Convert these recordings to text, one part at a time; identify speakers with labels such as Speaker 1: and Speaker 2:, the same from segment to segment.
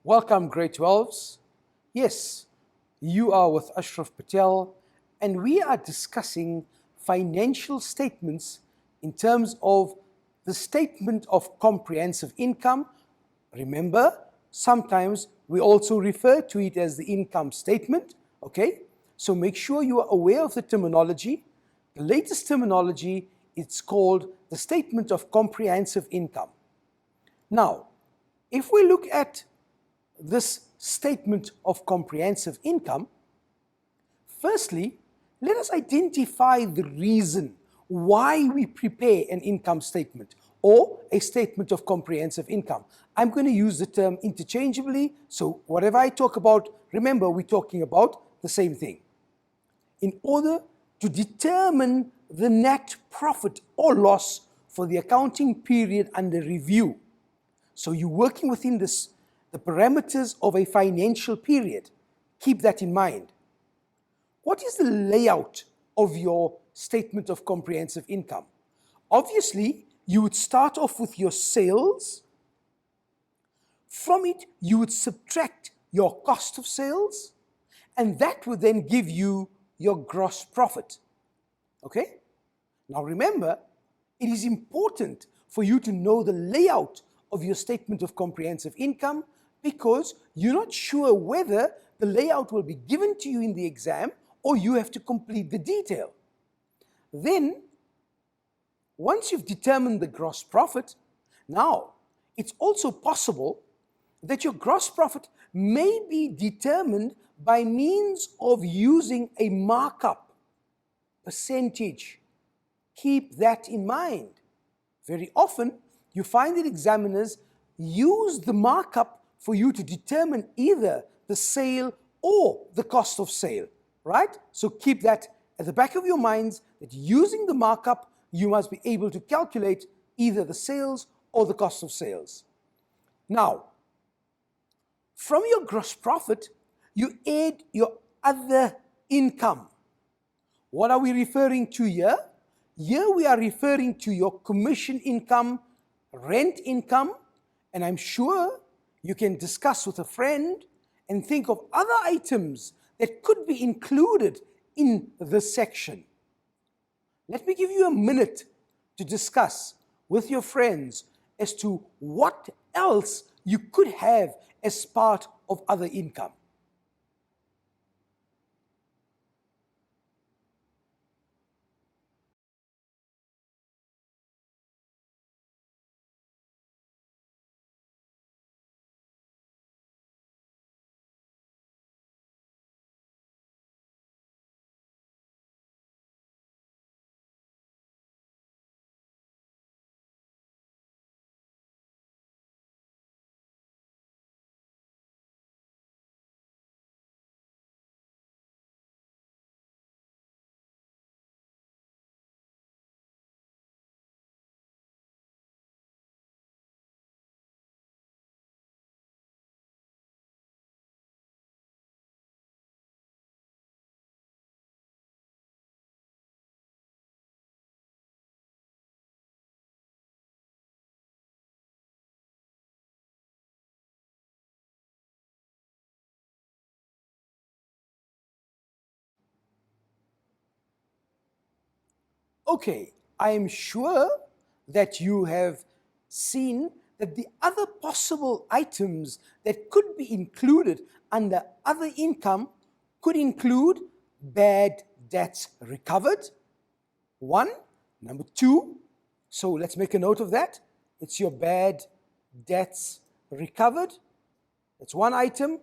Speaker 1: Welcome, grade 12s. Yes, you are with Ashraf Patel, and we are discussing financial statements in terms of the statement of comprehensive income. Remember, sometimes we also refer to it as the income statement, okay? So make sure you are aware of the terminology. The latest terminology, it's called the statement of comprehensive income. Now, if we look at this statement of comprehensive income, firstly, let us identify the reason why we prepare an income statement or a statement of comprehensive income. I'm going to use the term interchangeably, so whatever I talk about, remember we're talking about the same thing. In order to determine the net profit or loss for the accounting period under review. So you're working within the parameters of a financial period. Keep that in mind. What is the layout of your statement of comprehensive income? Obviously, you would start off with your sales. From it, you would subtract your cost of sales, and that would then give you your gross profit. Okay? Now remember, it is important for you to know the layout of your statement of comprehensive income, because you're not sure whether the layout will be given to you in the exam or you have to complete the detail. Then, once you've determined the gross profit, now it's also possible that your gross profit may be determined by means of using a markup percentage. Keep that in mind. Very often, you find that examiners use the markup for you to determine either the sale or the cost of sale, right? So keep that at the back of your minds, that using the markup, you must be able to calculate either the sales or the cost of sales. Now, from your gross profit, you add your other income. What are we referring to here? Here we are referring to your commission income, rent income, and I'm sure you can discuss with a friend and think of other items that could be included in this section. Let me give you a minute to discuss with your friends as to what else you could have as part of other income. Okay, I am sure that you have seen that the other possible items that could be included under other income could include bad debts recovered, one. Number two, so let's make a note of that. It's your bad debts recovered. That's one item.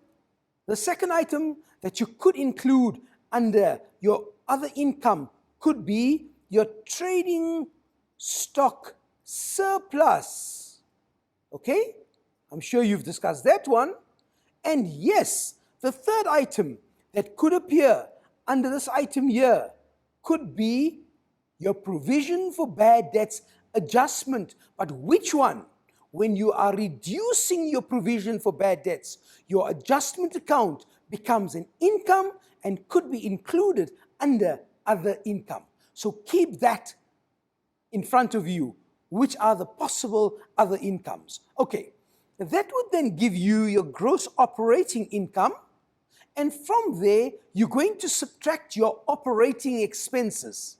Speaker 1: The second item that you could include under your other income could be your trading stock surplus. Okay? I'm sure you've discussed that one. And yes, the third item that could appear under this item here could be your provision for bad debts adjustment. But which one? When you are reducing your provision for bad debts, your adjustment account becomes an income and could be included under other income. So keep that in front of you. Which are the possible other incomes? Okay, that would then give you your gross operating income, and from there, you're going to subtract your operating expenses.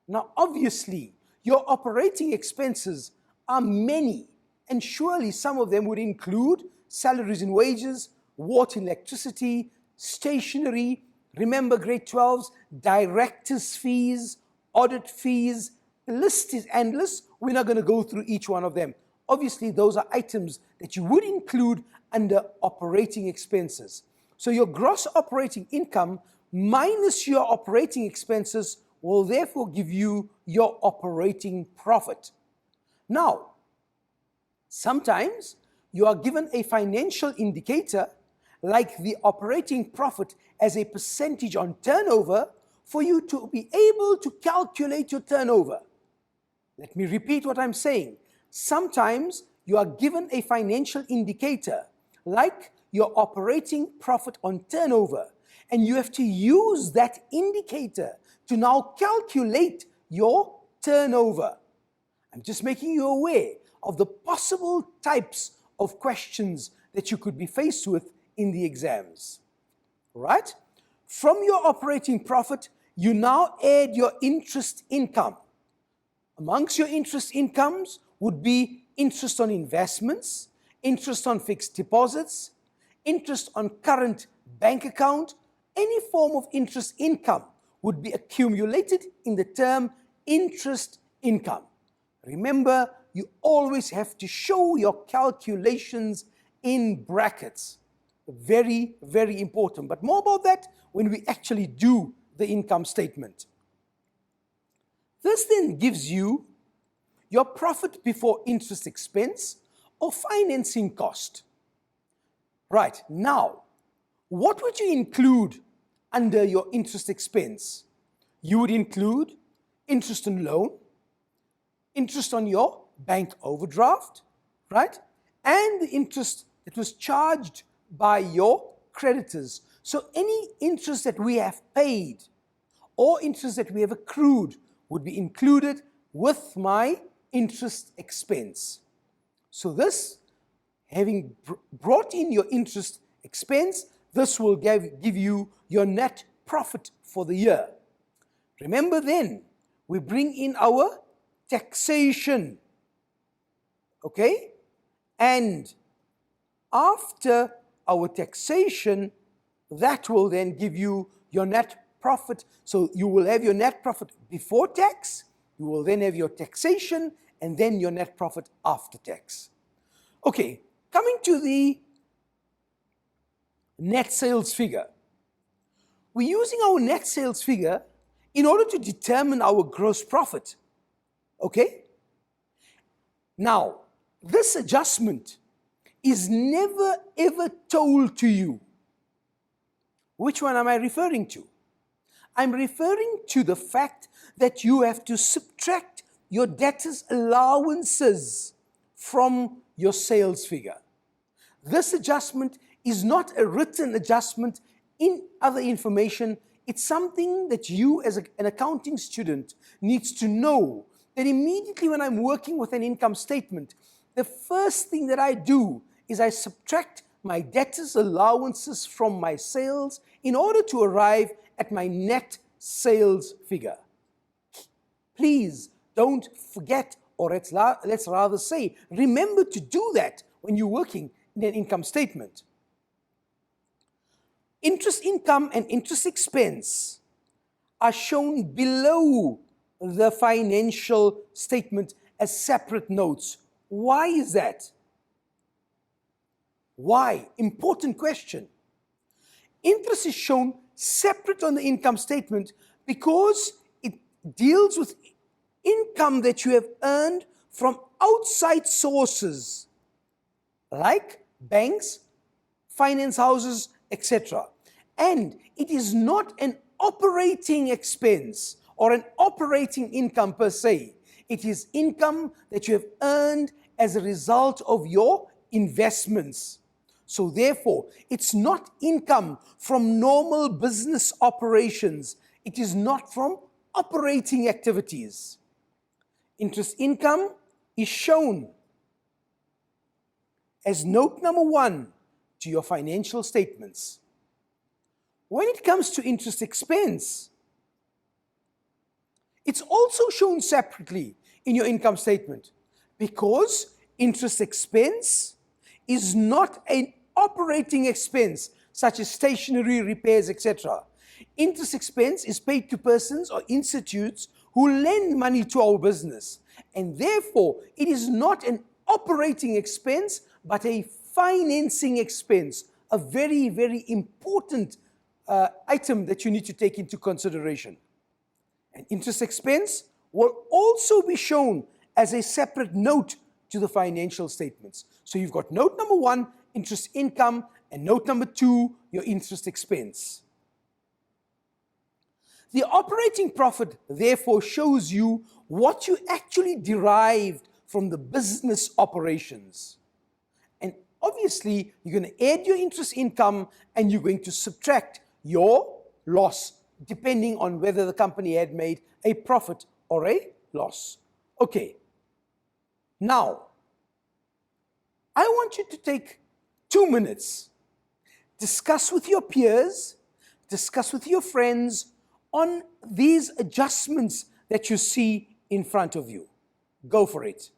Speaker 1: Now, obviously, your operating expenses are many, and surely some of them would include salaries and wages, water and electricity, stationery, remember grade 12s, directors' fees, audit fees. The list is endless. We're not going to go through each one of them. Obviously, those are items that you would include under operating expenses. So your gross operating income minus your operating expenses will therefore give you your operating profit. Now, sometimes you are given a financial indicator like the operating profit as a percentage on turnover for you to be able to calculate your turnover. Let me repeat what I'm saying. Sometimes you are given a financial indicator like your operating profit on turnover, and you have to use that indicator to now calculate your turnover. I'm just making you aware of the possible types of questions that you could be faced with in the exams. Right? From your operating profit, you now add your interest income. Amongst your interest incomes would be interest on investments, interest on fixed deposits, interest on current bank account. Any form of interest income would be accumulated in the term interest income. Remember, you always have to show your calculations in brackets. Very, very important. But more about that when we actually do the income statement. This then gives you your profit before interest expense or financing cost. Right, now, what would you include under your interest expense? You would include interest on loan, interest on your bank overdraft, right? And the interest that was charged by your creditors. So any interest that we have paid or interest that we have accrued would be included with my interest expense. So this, having brought in your interest expense, this will give you your net profit for the year. Remember then, we bring in our taxation. Okay? And after our taxation, that will then give you your net profit. So you will have your net profit before tax, you will then have your taxation, and then your net profit after tax. Okay, coming to the net sales figure. We're using our net sales figure in order to determine our gross profit. Okay? Now, this adjustment is never ever told to you. Which one am I referring to? I'm referring to the fact that you have to subtract your debtors' allowances from your sales figure. This adjustment is not a written adjustment in other information. It's something that you as an accounting student needs to know, that immediately when I'm working with an income statement, the first thing that I do is I subtract my debtors' allowances from my sales in order to arrive at my net sales figure. Please don't forget, or let's rather say, remember to do that when you're working in an income statement. Interest income and interest expense are shown below the financial statement as separate notes. Why is that? Why? Important question. Interest is shown separate on the income statement because it deals with income that you have earned from outside sources like banks, finance houses, etc. And it is not an operating expense or an operating income per se. It is income that you have earned as a result of your investments. So therefore, it's not income from normal business operations. It is not from operating activities. Interest income is shown as note number 1 to your financial statements. When it comes to interest expense, it's also shown separately in your income statement because interest expense is not an operating expense such as stationery, repairs, etc. Interest expense is paid to persons or institutes who lend money to our business, and therefore it is not an operating expense but a financing expense, a very, very important item that you need to take into consideration. And interest expense will also be shown as a separate note to the financial statements. So you've got note number 1, interest income, and note number 2, your interest expense. The operating profit therefore shows you what you actually derived from the business operations. And obviously, you're going to add your interest income and you're going to subtract your loss, depending on whether the company had made a profit or a loss. Okay. Now, I want you to take 2 minutes, discuss with your peers, discuss with your friends on these adjustments that you see in front of you. Go for it.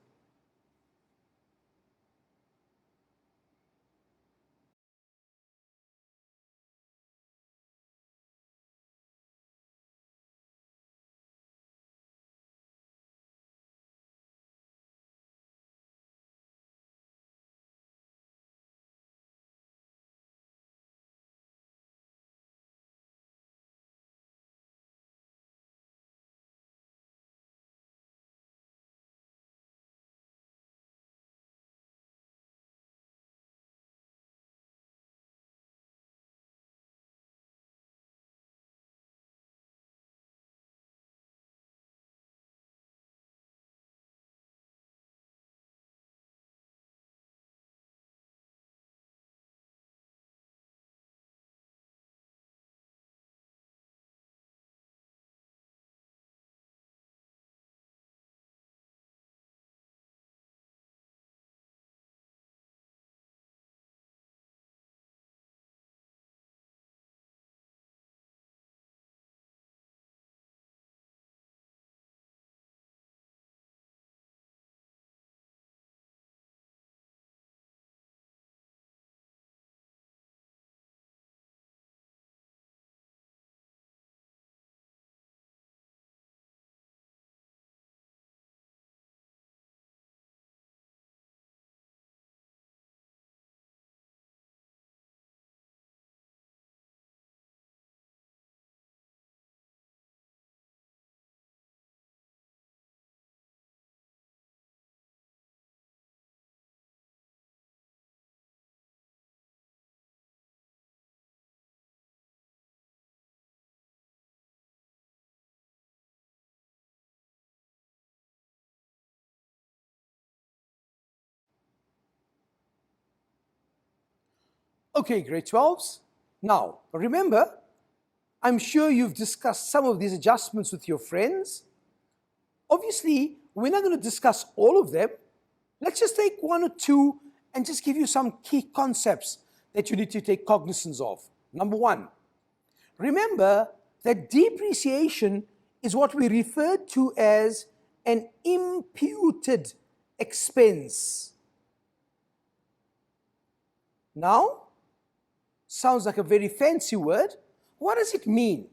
Speaker 1: Okay, grade 12s. Now, remember, I'm sure you've discussed some of these adjustments with your friends. Obviously, we're not going to discuss all of them. Let's just take 1 or 2 and just give you some key concepts that you need to take cognizance of. Number 1, remember that depreciation is what we refer to as an imputed expense. Now, sounds like a very fancy word. What does it mean?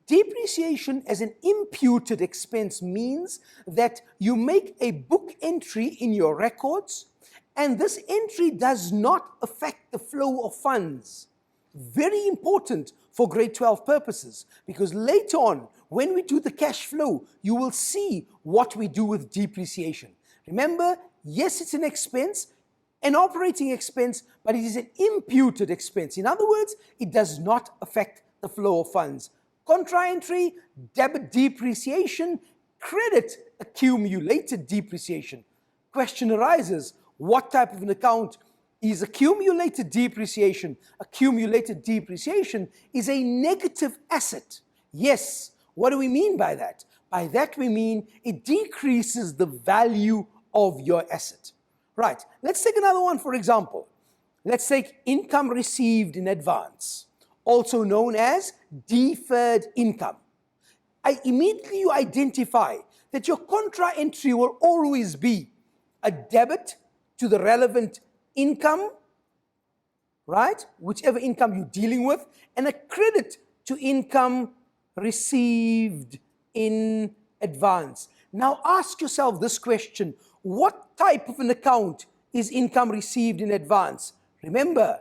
Speaker 1: Depreciation as an imputed expense means that you make a book entry in your records, and this entry does not affect the flow of funds. Very important for grade 12 purposes, because later on, when we do the cash flow, you will see what we do with depreciation. Remember, yes, it's an expense, an operating expense, but it is an imputed expense. In other words, it does not affect the flow of funds. Contra entry, debit depreciation, credit accumulated depreciation. Question arises, what type of an account is accumulated depreciation. Accumulated depreciation is a negative asset. Yes, what do we mean by that? By that we mean it decreases the value of your asset. Right, let's take another one for example. Let's take income received in advance, also known as deferred income. Immediately you identify that your contra entry will always be a debit to the relevant income, right? Whichever income you're dealing with, and a credit to income received in advance. Now ask yourself this question: what type of an account is income received in advance? Remember,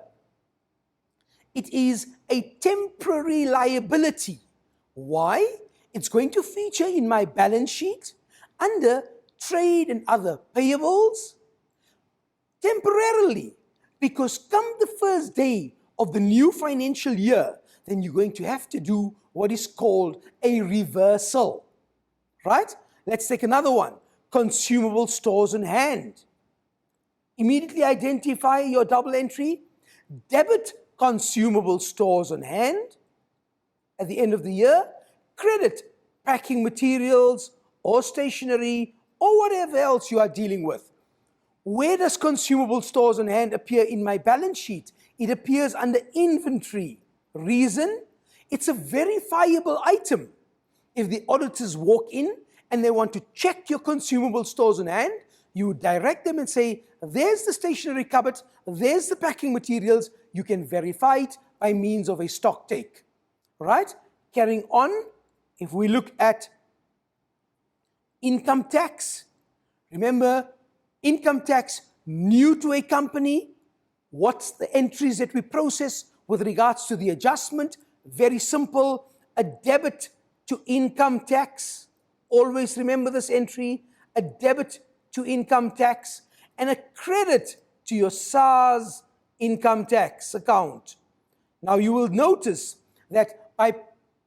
Speaker 1: it is a temporary liability. Why? It's going to feature in my balance sheet under trade and other payables temporarily, because come the first day of the new financial year, then you're going to have to do what is called a reversal, right? Let's take another one, consumable stores on hand. Immediately identify your double entry, debit consumable stores on hand at the end of the year, credit packing materials or stationery or whatever else you are dealing with. Where does consumable stores on hand appear in my balance sheet? It appears under inventory. Reason? It's a verifiable item. If the auditors walk in and they want to check your consumable stores on hand, you direct them and say, there's the stationery cupboard, there's the packing materials. You can verify it by means of a stock take. Right? Carrying on, if we look at income tax, remember, income tax new to a company, what's the entries that we process with regards to the adjustment? Very simple, a debit to income tax. Always remember this entry, a debit to income tax, and a credit to your SARS income tax account. Now you will notice that by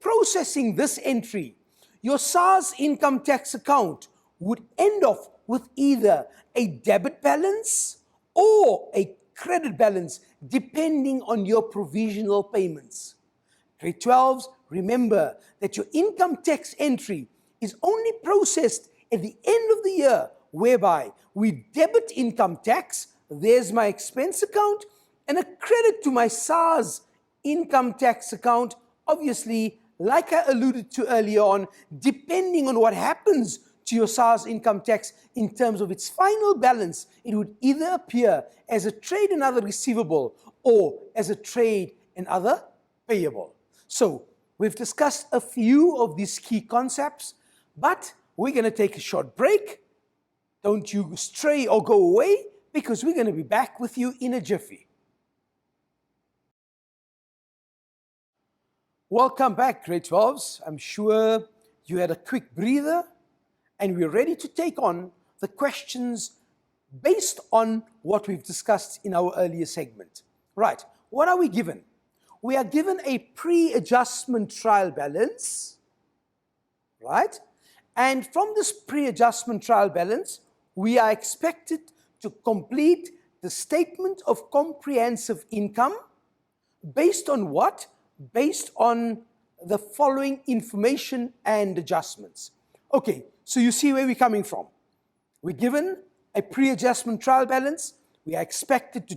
Speaker 1: processing this entry, your SARS income tax account would end off with either a debit balance or a credit balance, depending on your provisional payments. Grade 12s, remember that your income tax entry is only processed at the end of the year, whereby we debit income tax, there's my expense account, and a credit to my SARS income tax account, obviously, like I alluded to earlier on, depending on what happens to your SARS income tax in terms of its final balance, it would either appear as a trade and other receivable or as a trade and other payable. So we've discussed a few of these key concepts, but we're going to take a short break. Don't you stray or go away, because we're going to be back with you in a jiffy. Welcome back, grade 12s. I'm sure you had a quick breather and we're ready to take on the questions based on what we've discussed in our earlier segment. Right, what are we given? We are given a pre-adjustment trial balance, right? And from this pre-adjustment trial balance, we are expected to complete the statement of comprehensive income based on what? Based on the following information and adjustments. Okay, so you see where we're coming from. We're given a pre-adjustment trial balance. We are expected to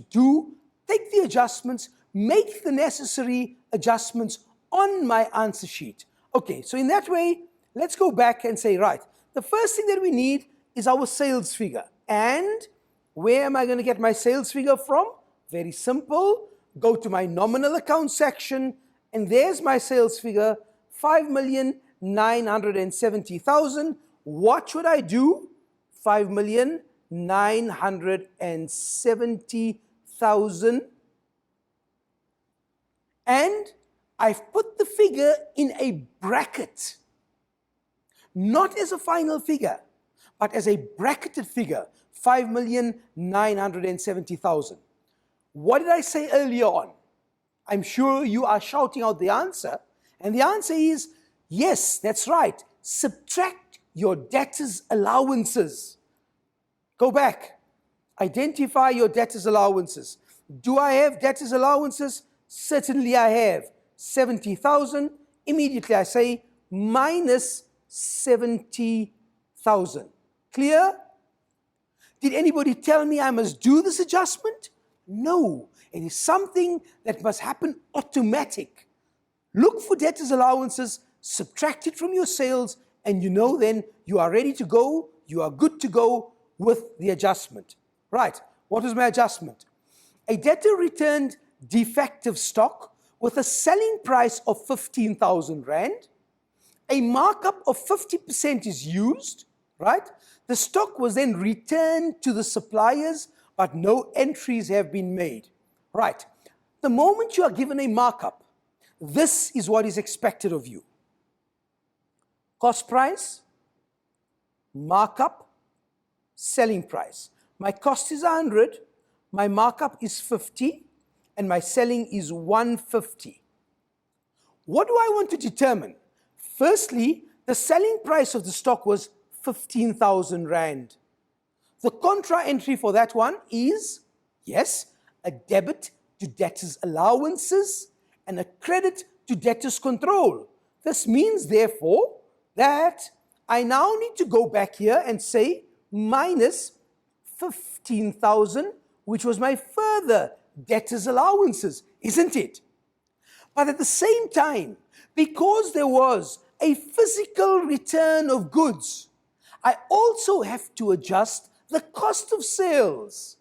Speaker 1: take the adjustments, make the necessary adjustments on my answer sheet. Okay, so in that way, let's go back and say, right, the first thing that we need is our sales figure. And where am I going to get my sales figure from? Very simple. Go to my nominal account section, and there's my sales figure, 5,970,000. What should I do? 5,970,000. And I've put the figure in a bracket, not as a final figure, but as a bracketed figure, 5,970,000. What did I say earlier on? I'm sure you are shouting out the answer, and the answer is, yes, that's right. Subtract your debtors' allowances. Go back. Identify your debtors' allowances. Do I have debtors allowances? Certainly I have. 70,000. Immediately I say minus 70,000. Clear? Did anybody tell me I must do this adjustment? No. It is something that must happen automatic. Look for debtors allowances, subtract it from your sales, and you know then you are ready to go, you are good to go with the adjustment. Right, what is my adjustment? A debtor returned defective stock with a selling price of 15,000 Rand. A markup of 50% is used, right? The stock was then returned to the suppliers, but no entries have been made. Right, the moment you are given a markup, this is what is expected of you. Cost price, markup, selling price. My cost is 100, my markup is 50, and my selling is 150. What do I want to determine? Firstly, the selling price of the stock was 15,000 Rand. The contra entry for that one is, yes, a debit to debtors allowances and a credit to debtors control. This means, therefore, that I now need to go back here and say minus 15,000, which was my further debtors allowances, isn't it? But at the same time, because there was a physical return of goods, I also have to adjust the cost of sales.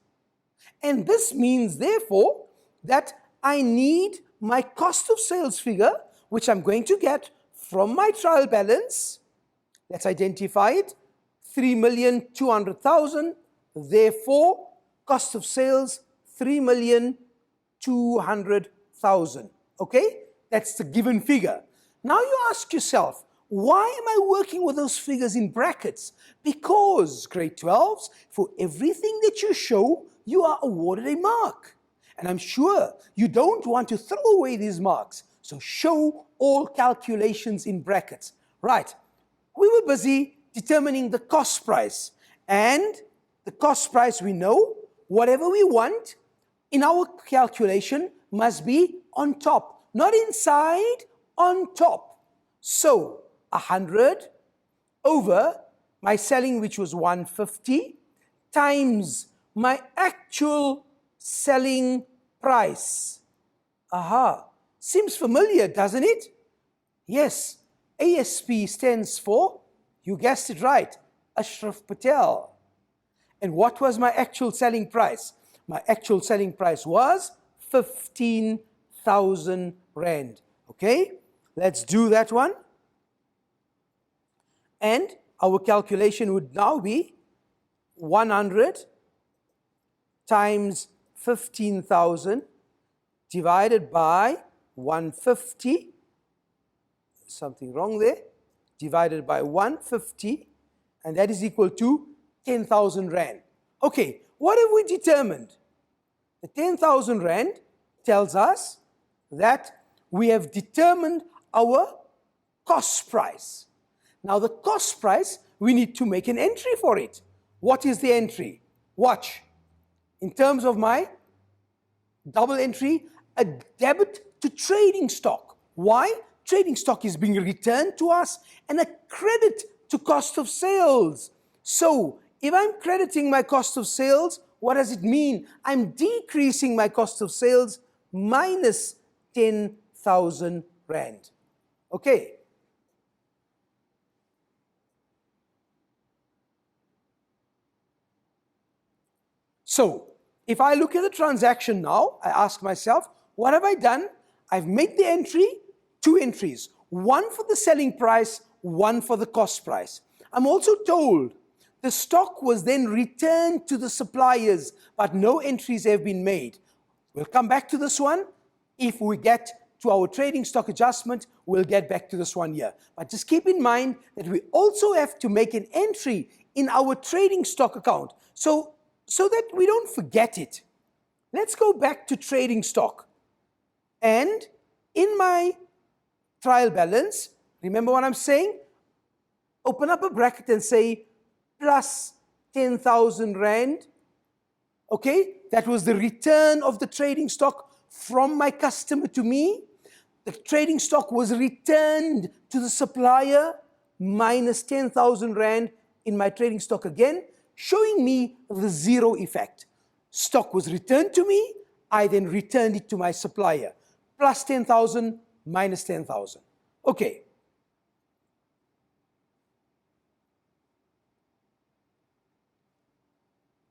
Speaker 1: And this means, therefore, that I need my cost of sales figure, which I'm going to get from my trial balance. Let's identify it, 3,200,000. Therefore, cost of sales, 3,200,000. Okay? That's the given figure. Now you ask yourself, why am I working with those figures in brackets? Because, grade 12s, for everything that you show, you are awarded a mark. And I'm sure you don't want to throw away these marks. So show all calculations in brackets. Right. We were busy determining the cost price. And the cost price, we know, whatever we want in our calculation must be on top. Not inside, on top. So 100 over my selling, which was 150, times my actual selling price. Aha, seems familiar, doesn't it? Yes, ASP stands for, you guessed it right, Ashraf Patel. And what was my actual selling price? My actual selling price was 15,000 Rand. Okay, let's do that one. And our calculation would now be 100 times 15,000 divided by 150. Something wrong there. Divided by 150, and that is equal to 10,000 Rand. Okay, what have we determined? The 10,000 Rand tells us that we have determined our cost price. Now the cost price, we need to make an entry for it. What is the entry? Watch. In terms of my double entry, a debit to trading stock. Why? Trading stock is being returned to us, and a credit to cost of sales. So if I'm crediting my cost of sales, what does it mean? I'm decreasing my cost of sales minus 10,000 Rand. Okay. So if I look at the transaction now, I ask myself, what have I done? I've made the entry, two entries, one for the selling price, one for the cost price. I'm also told the stock was then returned to the suppliers, but no entries have been made. We'll come back to this one. If we get to our trading stock adjustment, we'll get back to this one here. But just keep in mind that we also have to make an entry in our trading stock account, so that we don't forget it. Let's go back to trading stock. And in my trial balance, remember what I'm saying? Open up a bracket and say plus 10,000 Rand. Okay, that was the return of the trading stock from my customer to me. The trading stock was returned to the supplier minus 10,000 Rand in my trading stock again, showing me the zero effect. Stock was returned to me, I then returned it to my supplier. Plus 10,000, minus 10,000. Okay.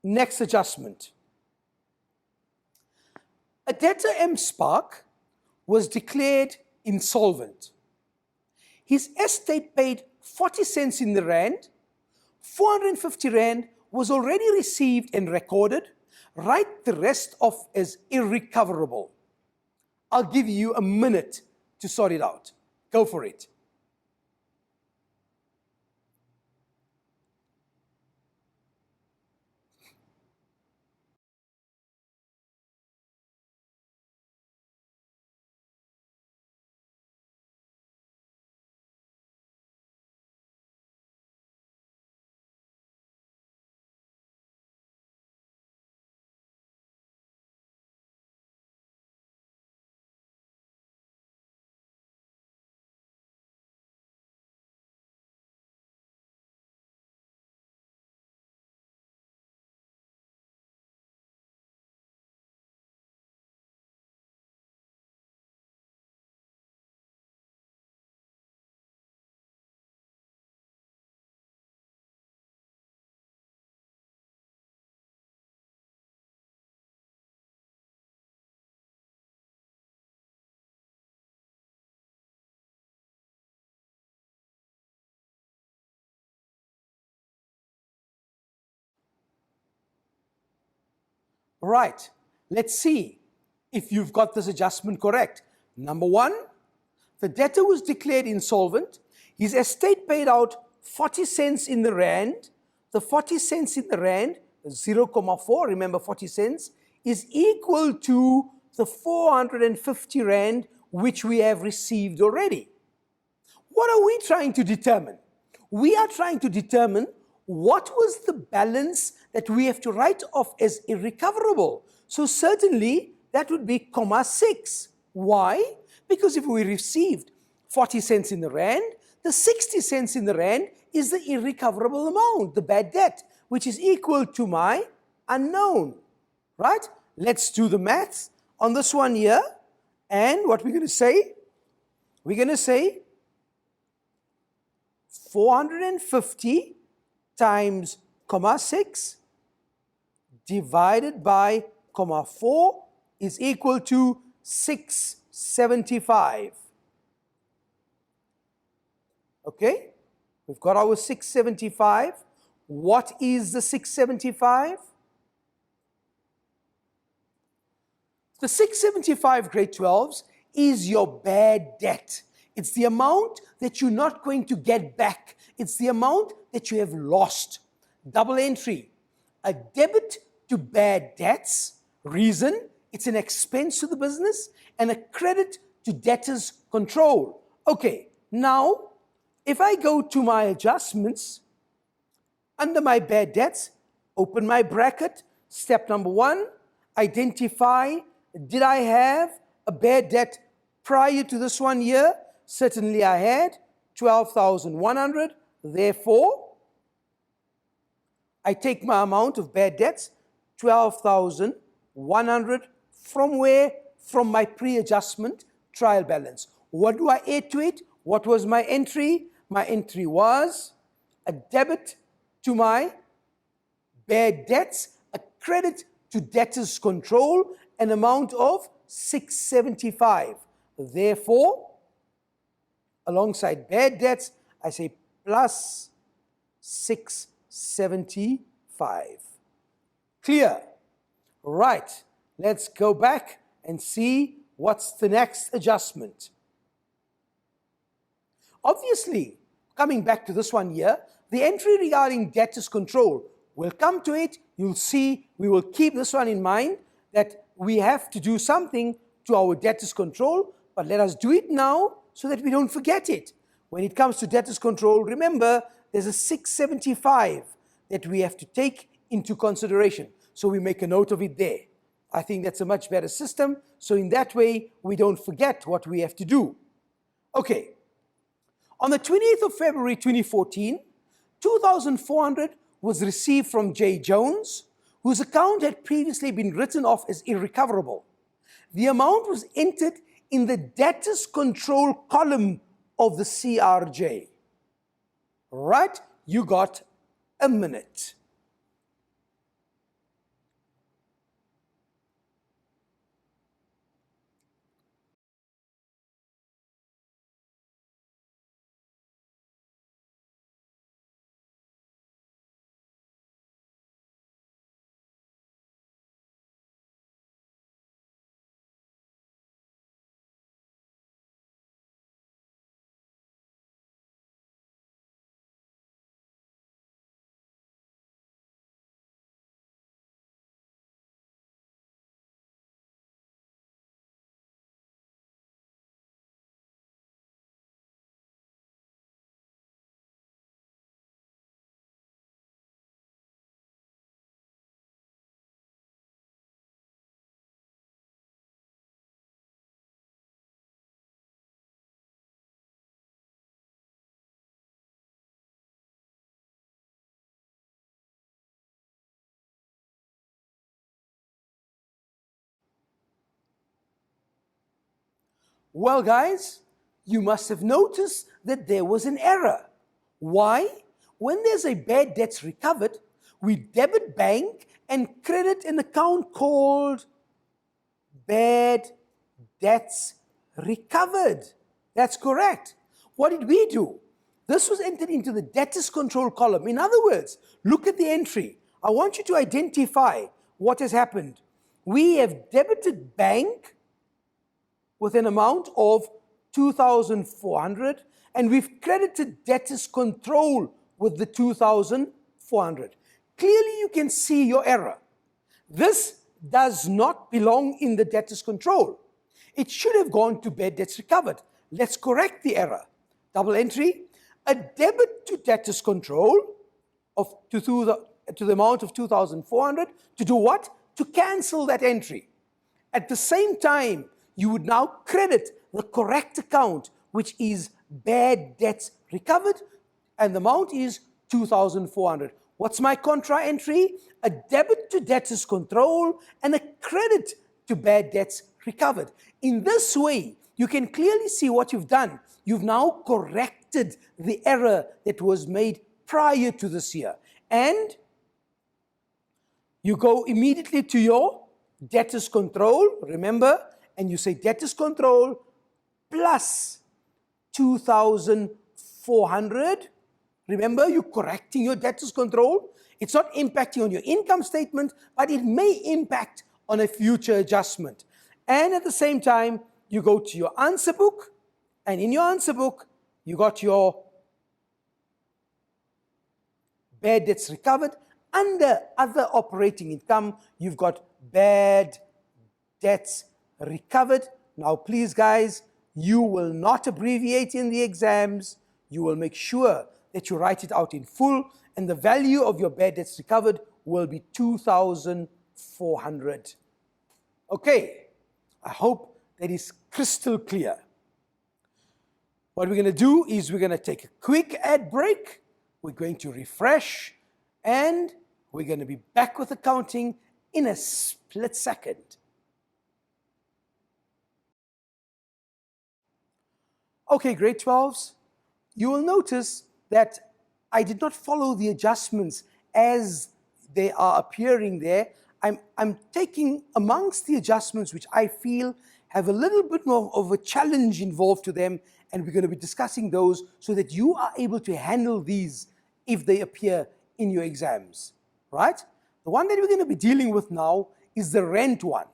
Speaker 1: Next adjustment. A debtor M Spark was declared insolvent. His estate paid 40 cents in the rand. 450 Rand was already received and recorded. Write the rest off as irrecoverable. I'll give you a minute to sort it out. Go for it. Right, let's see if you've got this adjustment correct. Number one, the debtor was declared insolvent. His estate paid out 40 cents in the rand. The 40 cents in the rand, 0.4, remember 40 cents, is equal to the 450 Rand which we have received already. What are we trying to determine? We are trying to determine what was the balance that we have to write off as irrecoverable. So certainly that would be 0.6. Why? Because if we received 40 cents in the rand, the 60 cents in the rand is the irrecoverable amount, the bad debt, which is equal to my unknown, right? Let's do the maths on this one here. And what we're going to say? We're going to say 450 times 0.6 divided by 0.4 is equal to 675. Okay, we've got our 675. What is the 675? The 675 grade 12s is your bad debt. It's the amount that you're not going to get back. It's the amount that you have lost. Double entry. A debit to bad debts. Reason, it's an expense to the business. And a credit to debtors control. Okay, now, if I go to my adjustments, under my bad debts, open my bracket. Step number one, identify, did I have a bad debt prior to this one here? Certainly I had 12,100. Therefore, I take my amount of bad debts, 12,100, from where? From my pre-adjustment trial balance. What do I add to it? What was my entry? My entry was a debit to my bad debts, a credit to debtors control, an amount of 675. Therefore, alongside bad debts, I say plus 675. Clear? Right. Let's go back and see what's the next adjustment. Obviously, coming back to this one here, the entry regarding debtors control, we'll come to it. You'll see we will keep this one in mind, that we have to do something to our debtors control, but let us do it now so that we don't forget it. When it comes to debtors control, remember, there's a 675 that we have to take into consideration. so we make a note of it there. I think that's a much better system, so in that way, we don't forget what we have to do. Okay, on the 28th of February 2014, 2,400 was received from J. Jones, whose account had previously been written off as irrecoverable. The amount was entered in the debtors control column of the CRJ. Right? You got a minute. Well, guys, you must have noticed that there was an error. Why? When there's a bad debts recovered, we debit bank and credit an account called bad debts recovered. That's correct. What did we do? This was entered into the debtors control column. In other words, look at the entry. I want you to identify what has happened. We have debited bank with an amount of 2,400, and we've credited debtors control with the 2,400. Clearly, you can see your error. This does not belong in the debtors control. It should have gone to bad debts recovered. Let's correct the error. Double entry, a debit to debtors control to the amount of 2,400 to do what? To cancel that entry. At the same time, you would now credit the correct account, which is bad debts recovered, and the amount is 2,400. What's my contra entry? A debit to debtors control and a credit to bad debts recovered. In this way, you can clearly see what you've done. You've now corrected the error that was made prior to this year. And you go immediately to your debtors control, remember, and you say debtors control plus 2,400. Remember, you're correcting your debtors control. It's not impacting on your income statement, but it may impact on a future adjustment. And at the same time, you go to your answer book, and in your answer book, you got your bad debts recovered. Under other operating income, you've got bad debts recovered. Now, please, guys, you will not abbreviate in the exams. You will make sure that you write it out in full, and the value of your bad debts recovered will be 2,400. Okay, I hope that is crystal clear. What we're going to do is we're going to take a quick ad break. We're going to refresh, and we're going to be back with accounting in a split second. Okay, grade 12s, you will notice that I did not follow the adjustments as they are appearing there. I'm taking amongst the adjustments which I feel have a little bit more of a challenge involved to them, and we're going to be discussing those so that you are able to handle these if they appear in your exams, right? The one that we're going to be dealing with now is the rent one.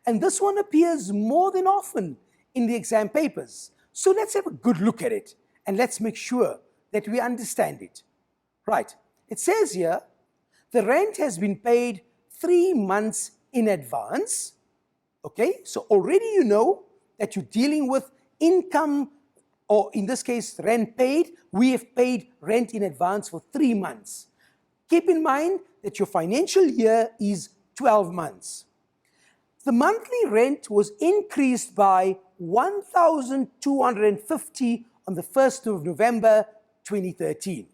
Speaker 1: And this one appears more than often in the exam papers. So let's have a good look at it, and let's make sure that we understand it. Right, it says here, the rent has been paid 3 months in advance. Okay, so already you know that you're dealing with income, or in this case, rent paid. We have paid rent in advance for 3 months. Keep in mind that your financial year is 12 months. The monthly rent was increased by 1,250 on the 1st of November 2013.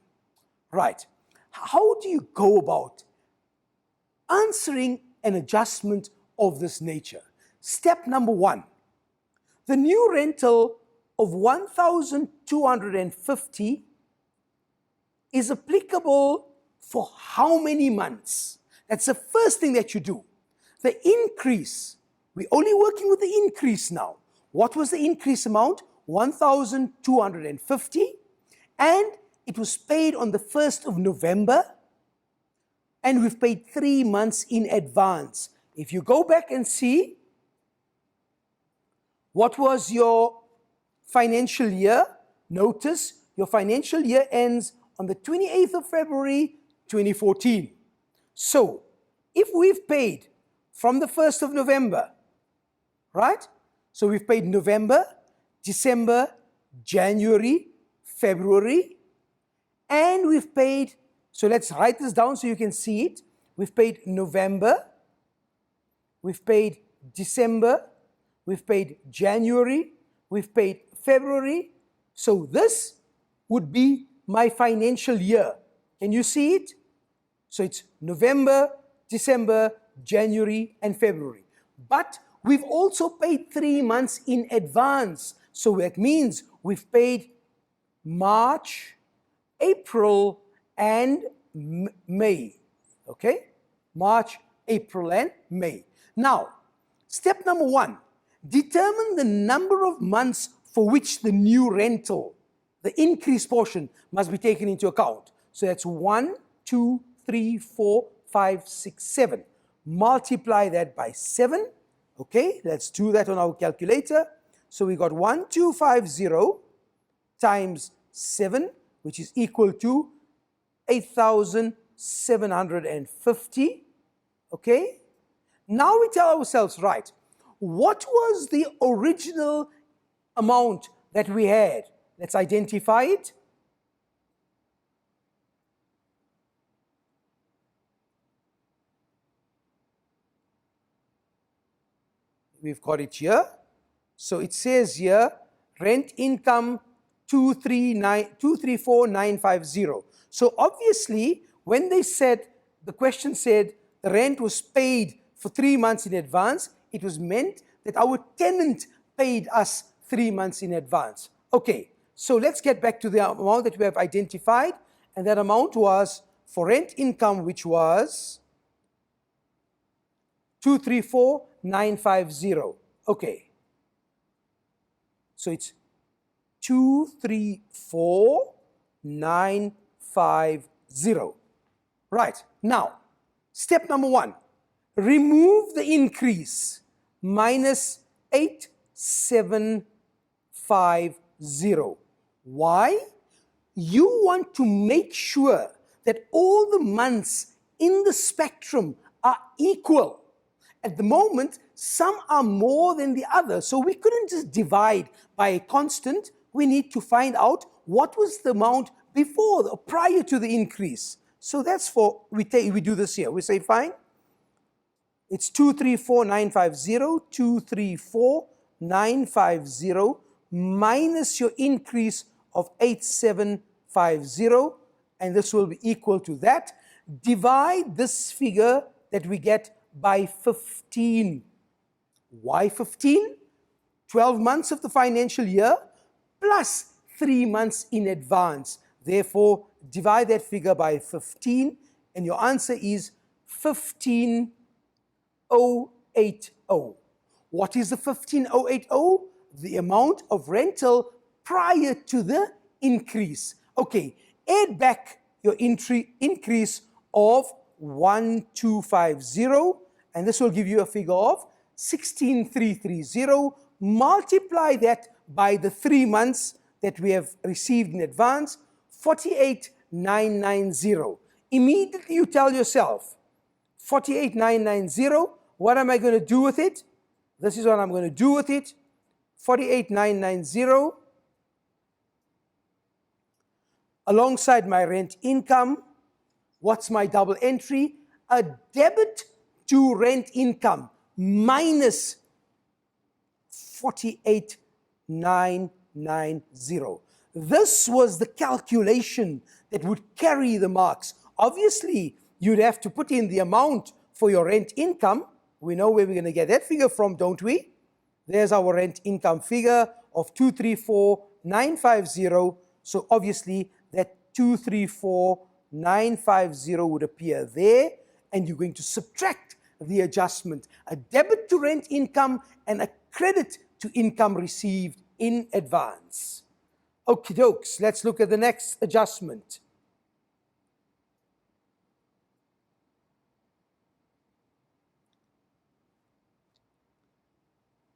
Speaker 1: Right. How do you go about answering an adjustment of this nature? Step number 1. The new rental of 1,250 is applicable for how many months? That's the first thing that you do. The increase, we're only working with the increase now. What was the increase amount? 1,250, and it was paid on the 1st of November, and we've paid 3 months in advance. If you go back and see, what was your financial year? Notice your financial year ends on the 28th of February 2014. So, if we've paid from the 1st of November, right? So we've paid November, December, January, February, and we've paid, so let's write this down so you can see it. We've paid November, we've paid December, we've paid January, we've paid February. So this would be my financial year. Can you see it? So it's November, December, January, and February. But we've also paid 3 months in advance. So that means we've paid March, April, and May. Okay? March, April, and May. Now, step number 1. Determine the number of months for which the new rental, the increased portion, must be taken into account. So that's 1, 2, 3, 4, 5, 6, 7. Multiply that by 7. Okay, let's do that on our calculator. So we got 1250 times 7, which is equal to 8,750. Okay, now we tell ourselves, right, what was the original amount that we had? Let's identify it. We've got it here. So it says here, rent income 234,950. So obviously, when they said, the question said the rent was paid for 3 months in advance, it was meant that our tenant paid us 3 months in advance. Okay, so let's get back to the amount that we have identified, and that amount was for rent income, which was 234,950. Okay. So it's 234,950. Right. Now, step number 1. Remove the increase minus 8,750. Why? You want to make sure that all the months in the spectrum are equal. At the moment, some are more than the other, so we couldn't just divide by a constant. We need to find out what was the amount before or prior to the increase. So that's for, we do this here. We say, fine, it's 234,950, 234,950 minus your increase of 8,750, and this will be equal to that. Divide this figure that we get by 15. Why 15? 12 months of the financial year plus 3 months in advance. Therefore, divide that figure by 15, and your answer is 15,080. What is the 15,080? The amount of rental prior to the increase. Okay, add back your increase of 1,250, and this will give you a figure of 16,330. Multiply that by the 3 months that we have received in advance, 48,990. Immediately you tell yourself, 48,990, what am I going to do with it? This is what I'm going to do with it. 48,990 alongside my rent income. What's my double entry? A debit to rent income minus 48,990. This was the calculation that would carry the marks. Obviously, you'd have to put in the amount for your rent income. We know where we're going to get that figure from, don't we? There's our rent income figure of 234,950. So obviously, that 234,950 would appear there, and you're going to subtract the adjustment, a debit to rent income and a credit to income received in advance. Okie dokes, let's look at the next adjustment.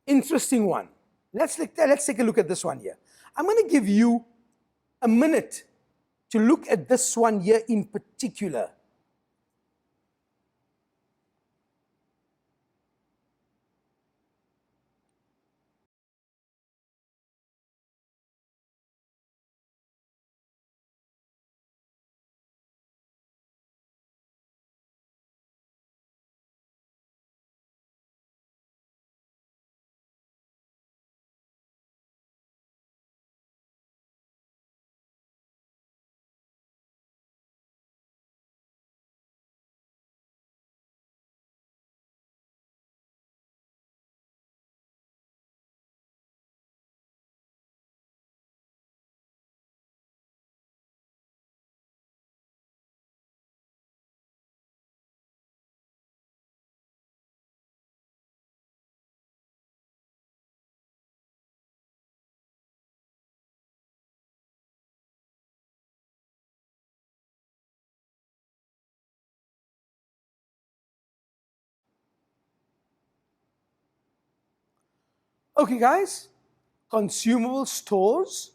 Speaker 1: Interesting one. Let's take a look at this one here. I'm going to give you a minute to look at this one here in particular. Okay, guys, consumable stores,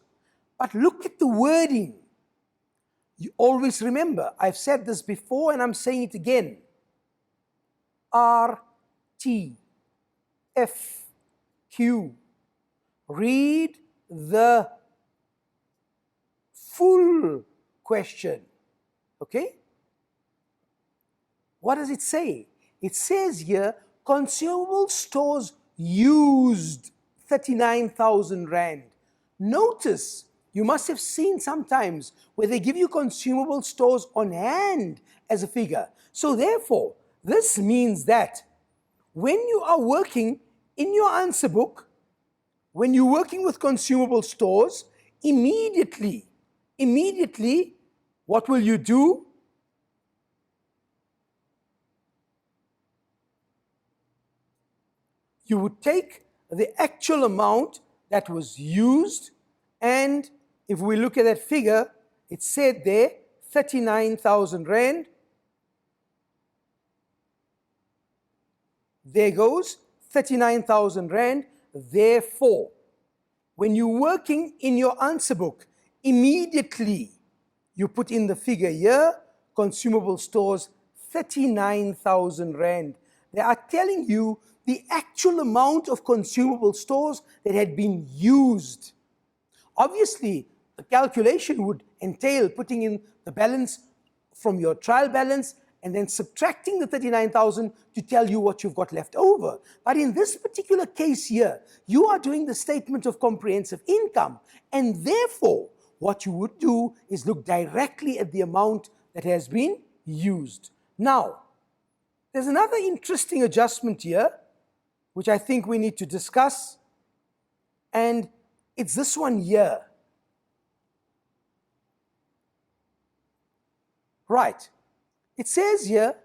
Speaker 1: but look at the wording. You always remember, I've said this before and I'm saying it again. R, T, F, Q. Read the full question, okay? What does it say? It says here, consumable stores used 39,000 Rand. Notice, you must have seen sometimes where they give you consumable stores on hand as a figure. So therefore, this means that when you are working in your answer book, when you're working with consumable stores, immediately, what will you do? You would take the actual amount that was used, and if we look at that figure, it said there 39,000 Rand. There goes 39,000 Rand. Therefore, when you're working in your answer book, immediately you put in the figure here, consumable stores, 39,000 Rand. They are telling you the actual amount of consumable stores that had been used. Obviously, the calculation would entail putting in the balance from your trial balance and then subtracting the 39,000 to tell you what you've got left over. But in this particular case here, you are doing the statement of comprehensive income, and therefore, what you would do is look directly at the amount that has been used. Now, there's another interesting adjustment here, which I think we need to discuss, and it's this one here. Right. It says here,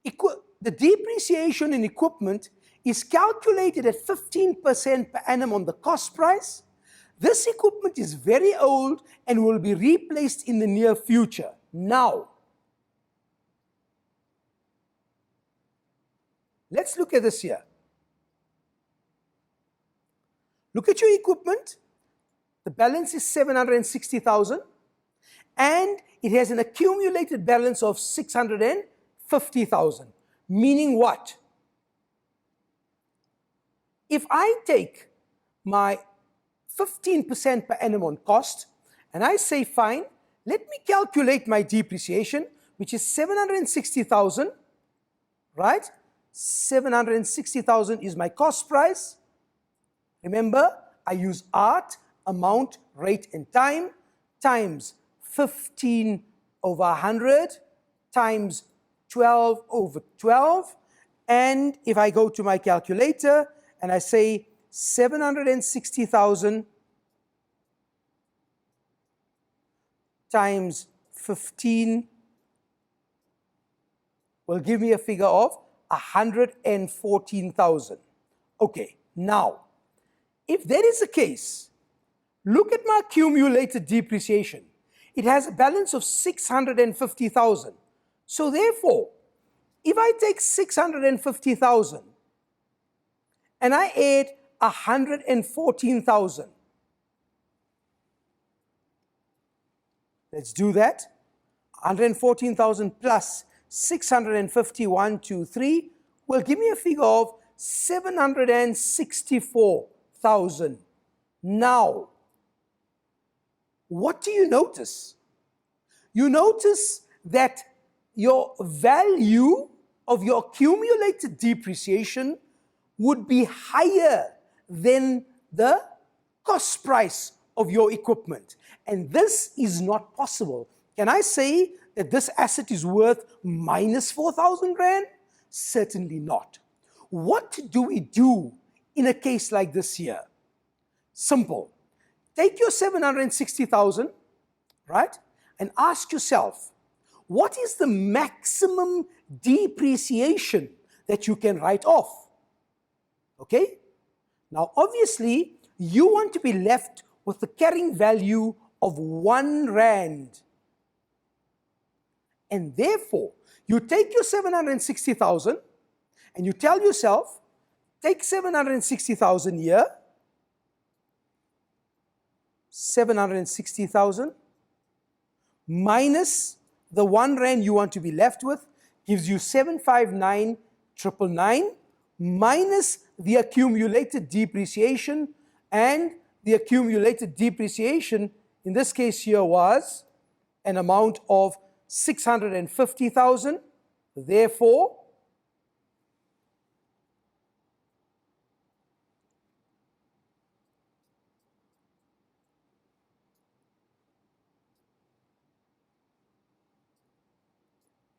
Speaker 1: the depreciation in equipment is calculated at 15% per annum on the cost price. This equipment is very old and will be replaced in the near future. Now, let's look at this here. Look at your equipment. The balance is 760,000 and it has an accumulated balance of 650,000. Meaning what? If I take my 15% per annum on cost and I say, fine, let me calculate my depreciation, which is 760,000, right? 760,000 is my cost price. Remember, I use art, amount, rate, and time, times 15 over 100, times 12 over 12. And if I go to my calculator and I say 760,000 times 15 will give me a figure of 114,000. Okay, now, if that is the case, look at my accumulated depreciation. It has a balance of 650,000. So therefore, if I take 650,000 and I add 114,000, let's do that. 114,000 plus 651, 2, 3 will give me a figure of 764,000. Now, what do you notice? You notice that your value of your accumulated depreciation would be higher than the cost price of your equipment. And this is not possible. Can I say that this asset is worth minus 4,000 rand? Certainly not. What do we do in a case like this here? Simple. Take your 760,000, right? And ask yourself, what is the maximum depreciation that you can write off? Okay? Now, obviously, you want to be left with the carrying value of 1 rand. And therefore, you take your 760,000 and you tell yourself, take 760,000 here, 760,000 minus the 1 rand you want to be left with gives you 759,999 minus the accumulated depreciation, and the accumulated depreciation in this case here was an amount of 650,000. Therefore,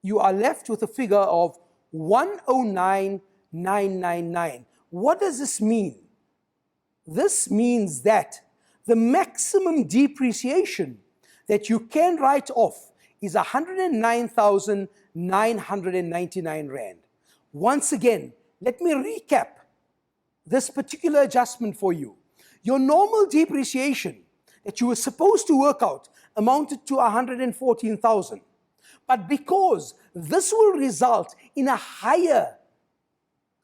Speaker 1: you are left with a figure of 109,999. What does this mean? This means that the maximum depreciation that you can write off is 109,999 rand. Once again, let me recap this particular adjustment for you. Your normal depreciation that you were supposed to work out amounted to 114,000. But because this will result in a higher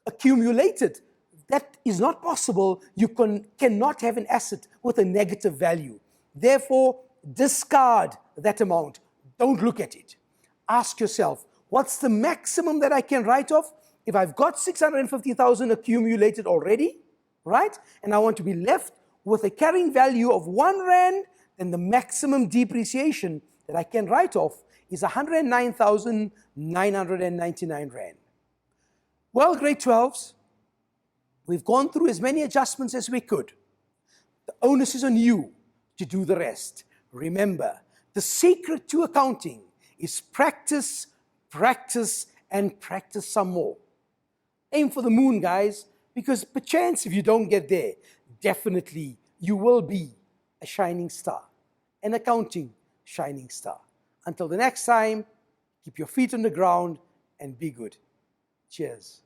Speaker 1: accumulated, that is not possible. You cannot have an asset with a negative value. Therefore, discard that amount. Don't look at it. Ask yourself, what's the maximum that I can write off? If I've got 650,000 accumulated already, right? And I want to be left with a carrying value of 1 rand, then the maximum depreciation that I can write off is 109,999 rand. Well, grade 12s, we've gone through as many adjustments as we could. The onus is on you to do the rest. Remember, the secret to accounting is practice, practice, and practice some more. Aim for the moon, guys, because perchance if you don't get there, definitely you will be a shining star, an accounting shining star. Until the next time, keep your feet on the ground and be good. Cheers.